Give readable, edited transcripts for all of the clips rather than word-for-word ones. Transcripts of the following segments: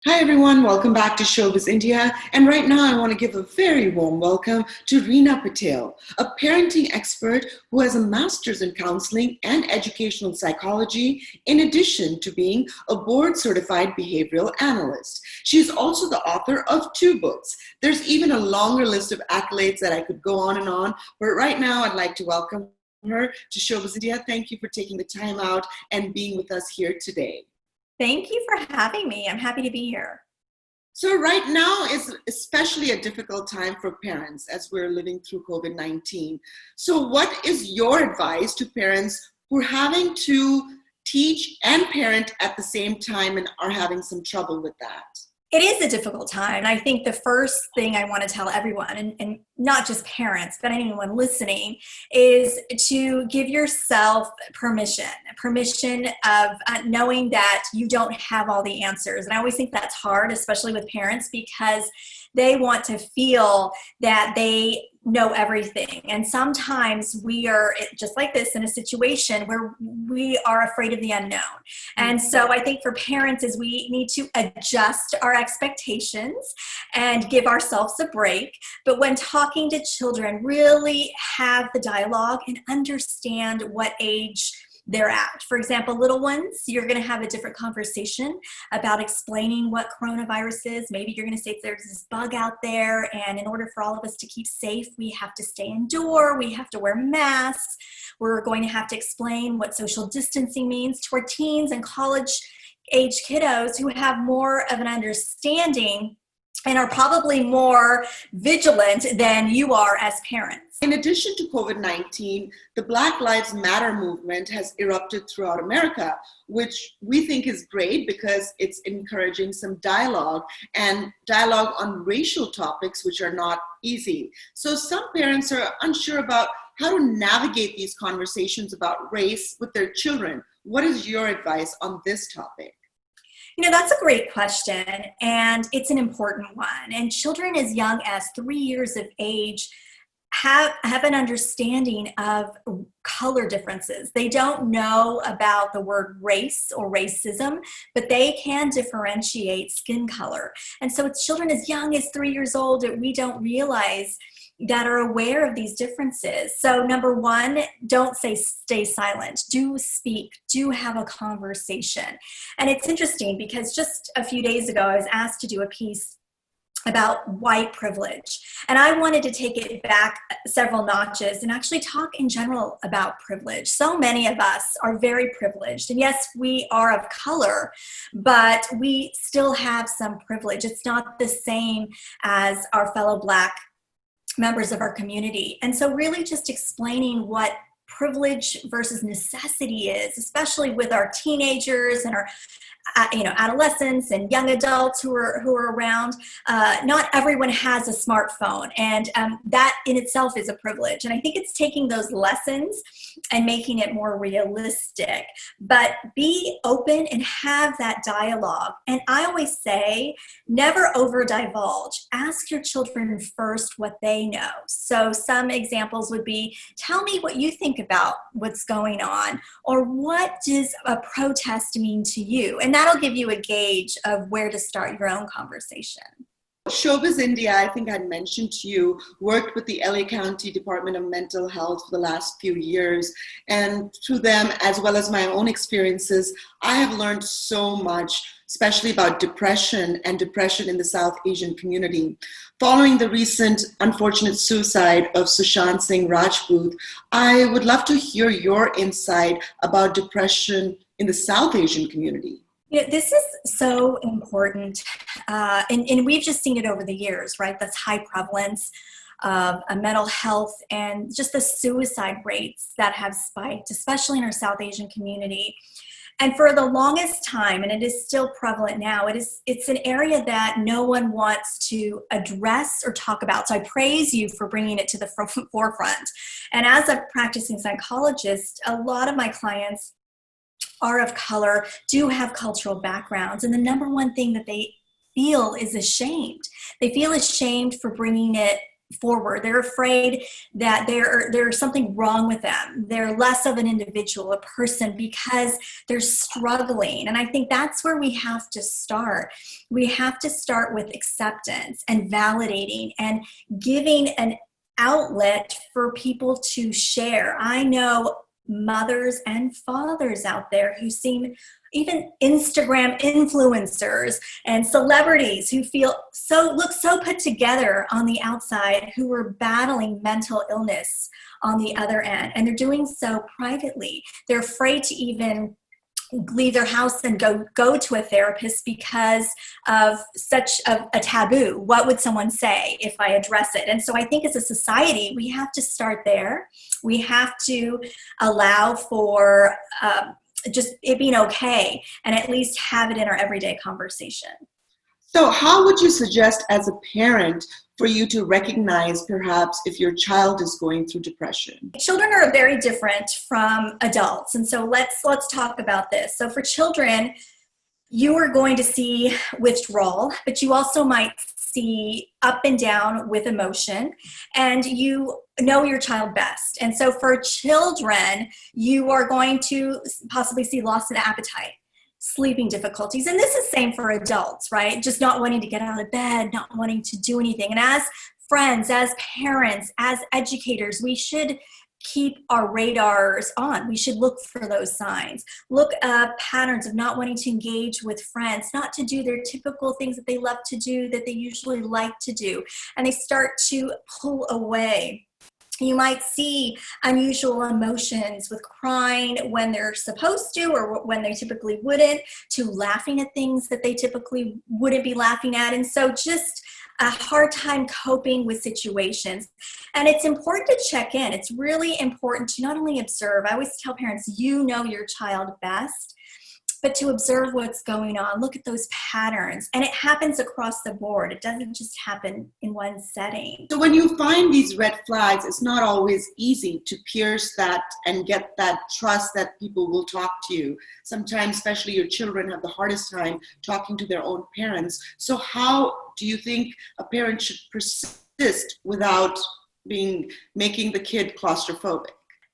Hi everyone, welcome back to Showbiz India. And right now I want to give a very warm welcome to Reena Patel, a parenting expert who has a master's in counseling and educational psychology, in addition to being a board certified behavioral analyst. She is also the author of 2 books. There's even a longer list of accolades that I could go on, but right now I'd like to welcome her to Showbiz India. Thank you for taking the time out and being with us here today. Thank you for having me. I'm happy to be here. So right now is especially a difficult time for parents as we're living through COVID-19. So what is your advice to parents who are having to teach and parent at the same time and are having some trouble with that? It is a difficult time. I think the first thing I want to tell everyone, and not just parents, but anyone listening, is to give yourself permission of knowing that you don't have all the answers. And I always think that's hard, especially with parents, because they want to feel that they know everything. And sometimes we are just like this in a situation where we are afraid of the unknown. And so I think for parents is we need to adjust our expectations and give ourselves a break. But when talking to children, really have the dialogue and understand what age they're at. For example, little ones, you're going to have a different conversation about explaining what coronavirus is. Maybe you're going to say there's this bug out there, and in order for all of us to keep safe, we have to stay indoor, we have to wear masks. We're going to have to explain what social distancing means to our teens and college age kiddos who have more of an understanding and are probably more vigilant than you are as parents. In addition to COVID-19, the Black Lives Matter movement has erupted throughout America, which we think is great because it's encouraging some dialogue and dialogue on racial topics, which are not easy. So some parents are unsure about how to navigate these conversations about race with their children. What is your advice on this topic? That's a great question, and it's an important one. And children as young as 3 years of age have an understanding of color differences. They don't know about the word race or racism, but they can differentiate skin color. And so it's children as young as 3 years old that we don't realize that are aware of these differences. So number one, don't stay silent. Do speak. Do have a conversation. And it's interesting because just a few days ago, I was asked to do a piece about white privilege. And I wanted to take it back several notches and actually talk in general about privilege. So many of us are very privileged. And yes, we are of color, but we still have some privilege. It's not the same as our fellow Black members of our community. And so really just explaining what privilege versus necessity is, especially with our teenagers and our adolescents and young adults who are around. Not everyone has a smartphone, and that in itself is a privilege. And I think it's taking those lessons and making it more realistic. But be open and have that dialogue. And I always say, never over divulge. Ask your children first what they know. So some examples would be, tell me what you think about what's going on, or what does a protest mean to you? And that'll give you a gauge of where to start your own conversation. Showbiz India, I think I'd mentioned to you, worked with the LA County Department of Mental Health for the last few years. And through them, as well as my own experiences, I have learned so much, especially about depression and depression in the South Asian community. Following the recent unfortunate suicide of Sushant Singh Rajput, I would love to hear your insight about depression in the South Asian community. This is so important, and we've just seen it over the years, right? That's high prevalence of mental health and just the suicide rates that have spiked, especially in our South Asian community. And for the longest time, and it is still prevalent now, it's an area that no one wants to address or talk about. So I praise you for bringing it to the forefront. And as a practicing psychologist, a lot of my clients are of color, do have cultural backgrounds. And the number one thing that they feel is ashamed. They feel ashamed for bringing it forward. They're afraid that there's something wrong with them. They're less of an individual, a person, because they're struggling. And I think that's where we have to start. We have to start with acceptance and validating and giving an outlet for people to share. I know mothers and fathers out there who seem, even Instagram influencers and celebrities who look so put together on the outside, who are battling mental illness on the other end, and they're doing so privately. They're afraid to even leave their house and go to a therapist because of such a taboo. What would someone say if I address it? And so I think as a society, we have to start there. We have to allow for just it being okay, and at least have it in our everyday conversation. So how would you suggest as a parent for you to recognize perhaps if your child is going through depression? Children are very different from adults. And so let's talk about this. So for children, you are going to see withdrawal, but you also might see up and down with emotion, and you know your child best. And so for children, you are going to possibly see loss of appetite, sleeping difficulties. And this is same for adults, right? Just not wanting to get out of bed, not wanting to do anything. And as friends, as parents, as educators, we should keep our radars on. We should look for those signs. Look at patterns of not wanting to engage with friends, not to do their typical things that they love to do, that they usually like to do. And they start to pull away. You might see unusual emotions, with crying when they're supposed to or when they typically wouldn't, to laughing at things that they typically wouldn't be laughing at. And so just a hard time coping with situations. And it's important to check in. It's really important to not only observe. I always tell parents, you know your child best, but to observe what's going on, look at those patterns. And it happens across the board. It doesn't just happen in one setting. So when you find these red flags, it's not always easy to pierce that and get that trust that people will talk to you. Sometimes, especially your children, have the hardest time talking to their own parents. So how do you think a parent should persist without making the kid claustrophobic?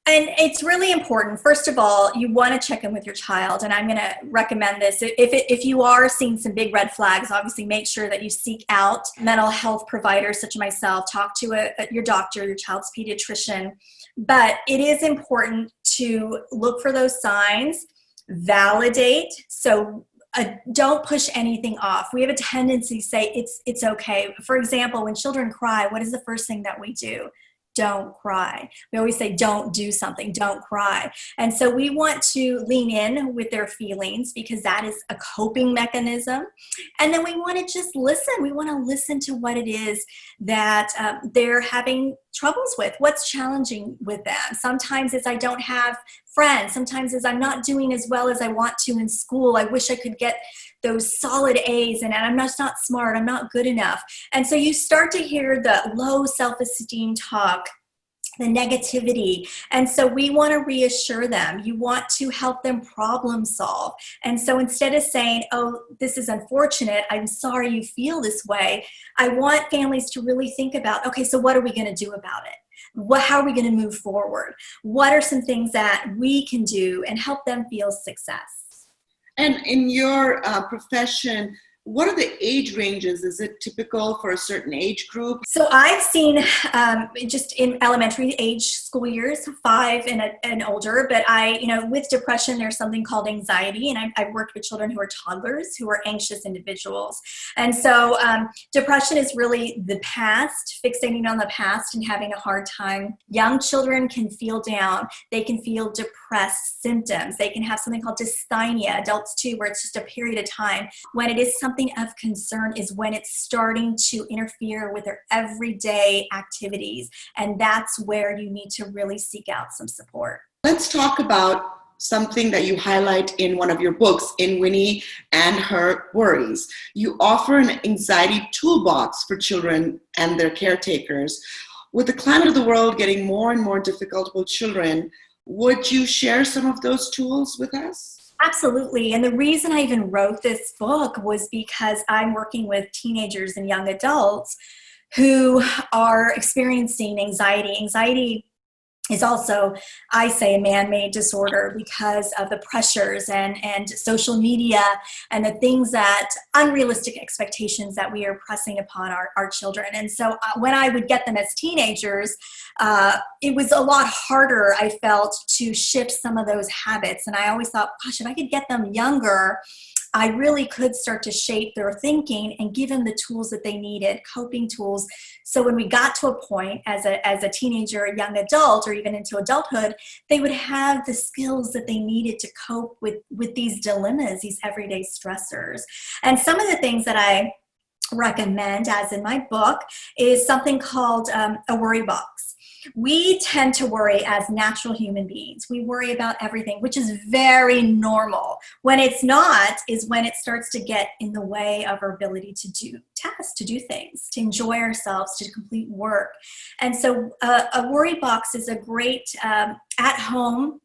And it's really important. First of all, you want to check in with your child. And I'm going to recommend this. If you are seeing some big red flags, obviously make sure that you seek out mental health providers such as myself. Talk to your doctor, your child's pediatrician. But it is important to look for those signs, validate. So don't push anything off. We have a tendency to say it's okay. For example, when children cry, what is the first thing that we do? Don't cry. We always say, don't do something, don't cry. And so we want to lean in with their feelings, because that is a coping mechanism. And then we want to just listen. We want to listen to what it is that they're having troubles with, what's challenging with them. Sometimes it's I don't have friends. Sometimes it's I'm not doing as well as I want to in school. I wish I could get those solid A's, and I'm just not smart. I'm not good enough. And so you start to hear the low self-esteem talk, the negativity. And so we want to reassure them. You want to help them problem solve. And so instead of saying, oh, this is unfortunate, I'm sorry you feel this way, I want families to really think about, okay, so what are we going to do about it? How are we going to move forward? What are some things that we can do and help them feel success? And in your profession, what are the age ranges? Is it typical for a certain age group? So I've seen just in elementary age school years, 5 and older, but with depression, there's something called anxiety. And I've worked with children who are toddlers, who are anxious individuals. And so depression is really the past, fixating on the past and having a hard time. Young children can feel down. They can feel depressed symptoms. They can have something called dysthymia, adults too, where it's just a period of time. When it is something of concern is when it's starting to interfere with their everyday activities. And that's where you need to really seek out some support. Let's talk about something that you highlight in one of your books, In Winnie and Her Worries. You offer an anxiety toolbox for children and their caretakers. With the climate of the world getting more and more difficult with children, would you share some of those tools with us? Absolutely. And the reason I even wrote this book was because I'm working with teenagers and young adults who are experiencing anxiety. Anxiety is also, I say, a man-made disorder because of the pressures and social media and the things that unrealistic expectations that we are pressing upon our children. And so when I would get them as teenagers, it was a lot harder, I felt, to shift some of those habits. And I always thought, gosh, if I could get them younger, I really could start to shape their thinking and give them the tools that they needed, coping tools. So when we got to a point as a teenager, a young adult, or even into adulthood, they would have the skills that they needed to cope with these dilemmas, these everyday stressors. And some of the things that I recommend, as in my book, is something called a worry box. We tend to worry as natural human beings. We worry about everything, which is very normal. When it's not is when it starts to get in the way of our ability to do tasks, to do things, to enjoy ourselves, to complete work. And so a worry box is a great at-home,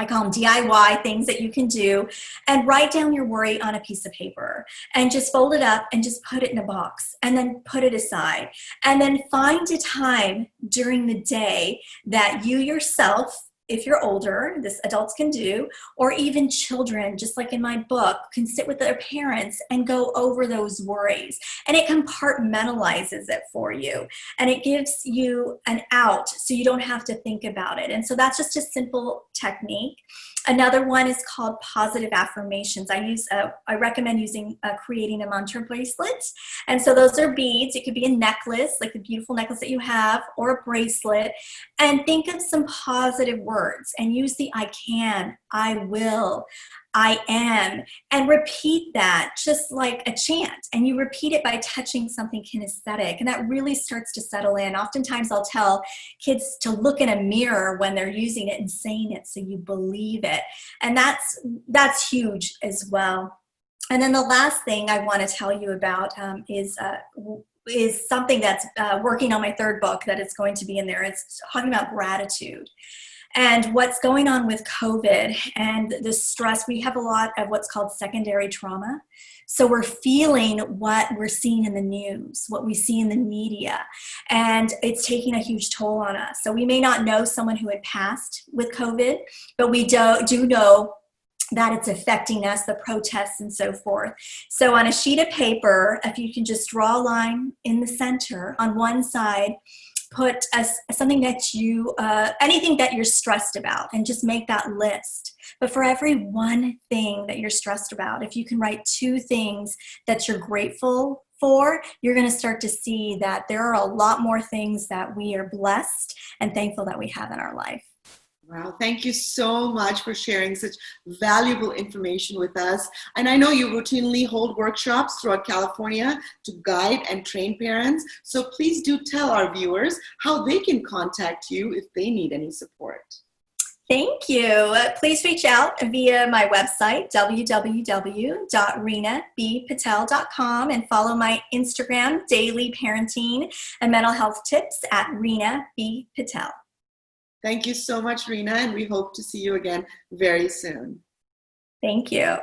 I call them DIY things that you can do, and write down your worry on a piece of paper and just fold it up and just put it in a box and then put it aside. And then find a time during the day that you yourself, if you're older, this adults can do, or even children, just like in my book, can sit with their parents and go over those worries. And it compartmentalizes it for you. And it gives you an out so you don't have to think about it. And so that's just a simple technique. Another one is called positive affirmations. I recommend creating a mantra bracelet. And so those are beads. It could be a necklace, like the beautiful necklace that you have, or a bracelet. And think of some positive words and use the I can, I will, I am, and repeat that just like a chant. And you repeat it by touching something kinesthetic, and that really starts to settle in. Oftentimes I'll tell kids to look in a mirror when they're using it and saying it so you believe it. And that's huge as well. And then the last thing I want to tell you about is something that's working on my third book that is going to be in there. It's talking about gratitude. And what's going on with COVID and the stress, we have a lot of what's called secondary trauma. So we're feeling what we're seeing in the news, what we see in the media, and it's taking a huge toll on us. So we may not know someone who had passed with COVID, but we do know that it's affecting us, the protests and so forth. So on a sheet of paper, if you can just draw a line in the center on one side, put something that you, anything that you're stressed about, and just make that list. But for every one thing that you're stressed about, if you can write 2 things that you're grateful for, you're going to start to see that there are a lot more things that we are blessed and thankful that we have in our life. Wow, thank you so much for sharing such valuable information with us. And I know you routinely hold workshops throughout California to guide and train parents. So please do tell our viewers how they can contact you if they need any support. Thank you. Please reach out via my website, www.reenabpatel.com, and follow my Instagram, daily parenting and mental health tips at Reena B. Patel. Thank you so much, Reena, and we hope to see you again very soon. Thank you.